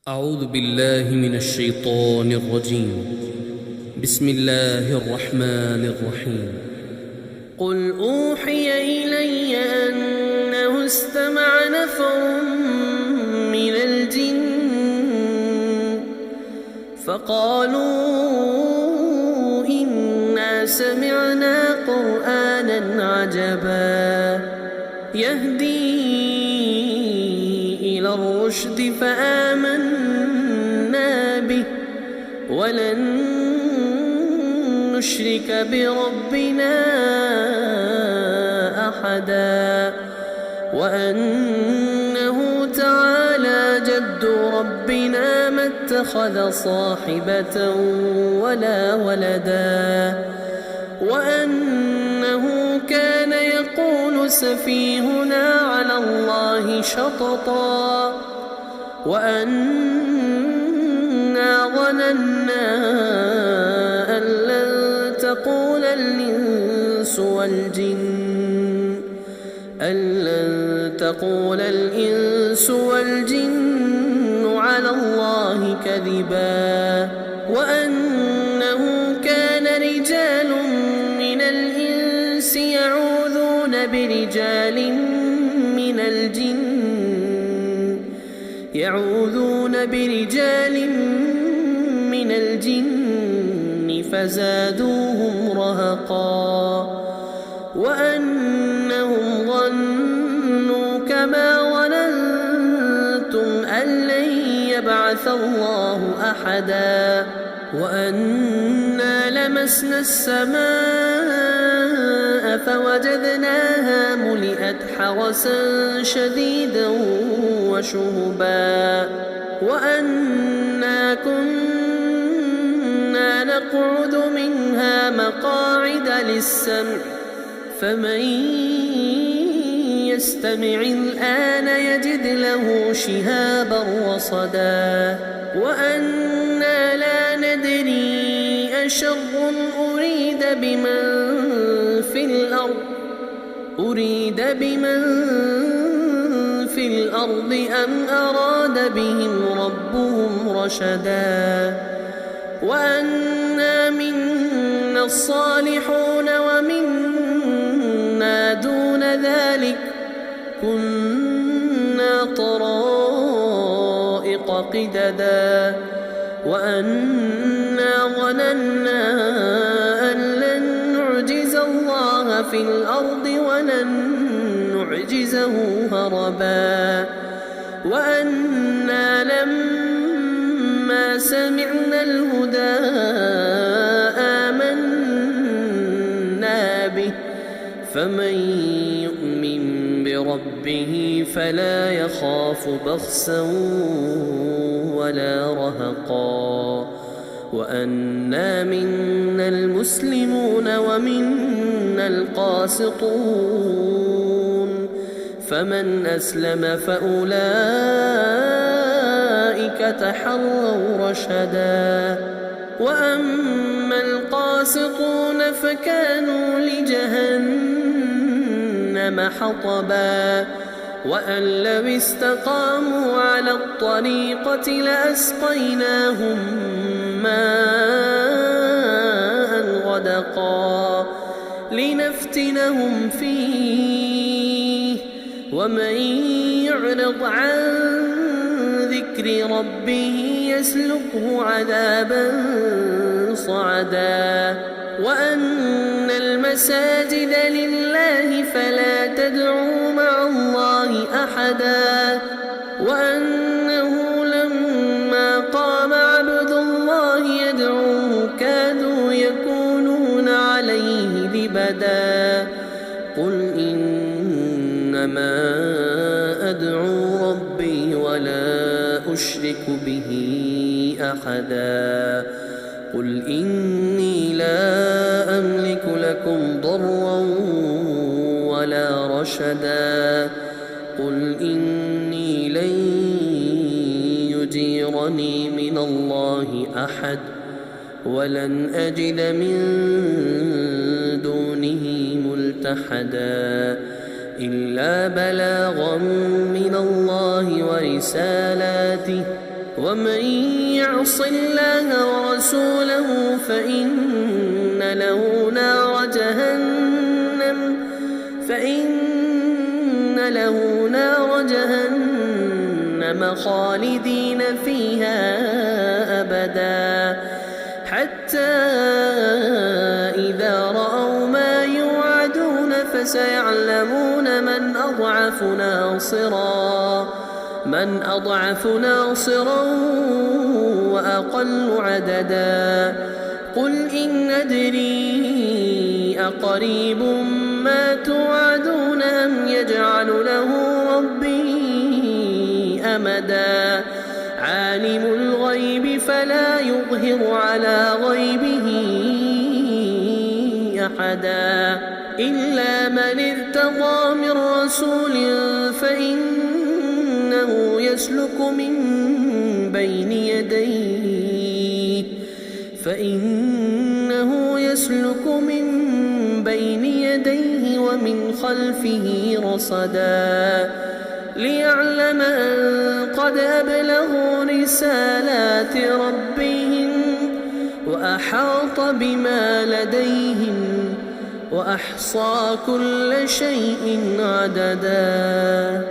أعوذ بالله من الشيطان الرجيم. بسم الله الرحمن الرحيم. قل أوحي إلي أنه استمع نفر من الجن فقالوا إنا سمعنا قرآنا عجبا يهدي إلى الرشد فآمنا به ولن نشرك بربنا أحدا وأنه تعالى جد ربنا ما اتخذ صاحبة ولا ولدا وأنه كان يقول سفيهنا على الله شططا وأنا ظننا أن لن تقول الإنس والجن على الله كذبا وأنه كان رجال من الإنس يعوذون برجال من الجن فزادوهم رهقا وأنهم ظنوا كما ظننتم أن لن يبعث الله أحدا وأنا لمسنا السماء فوجدناها ملئت حرسا شديدا وشهبا وأنا كنا نقعد منها مقاعد للسمع فمن يستمع الآن يجد له شهابا رصدا وأنا لا ندري أشر أريد بمن في الأرض أم أراد بهم ربهم رشدا وأنا منا الصالحون ومنا دون ذلك كنا طرائق قددا وأنا ظننا أن لن نعجز الله في الأرض ولن نعجزه هربا وأنا لما سمعنا الهدى آمنا به فمن يؤمن بربه فلا يخاف بخسا ولا رهقا وأنا منا المسلمون ومنا القاسطون فمن أسلم فأولئك تحروا رشدا وأما القاسطون فكانوا لجهنم حطبا وأن لو استقاموا على الطريقة لأسقيناهم ماء غدقا لنفتنهم فيه ومن يعرض عن ذكر ربه يسلكه عذابا صعدا وأن المساجد لله فلا تدعوا مع الله أحدا وأنه لما قام عبد الله يدعوه كادوا يكونون عليه لبدا قل إنما أدعو ربي ولا أشرك به أحدا قل إني لا أملك لكم ضرا ولا رشدا قل إني لن يجيرني من الله أحد ولن أجد من دونه ملتحدا إلا بلاغا من الله ورسالاته ومن يعص الله ورسوله فإن له نار جهنم خالدين فيها أبدا حتى إذا رأوا ما يوعدون فسيعلمون من أضعف ناصرا وأقل عددا قل إن أدري أقريب ما توعدون أم يجعل له ربي أمدا عالم الغيب فلا يظهر على غيبه أحدا إلا من ارتضى من رسول فإنه يسلك من بين يديه ومن خلفه رصدا ليعلم أن قد أبلغوا رسالات ربهم وأحاط بما لديهم وأحصى كل شيء عددا.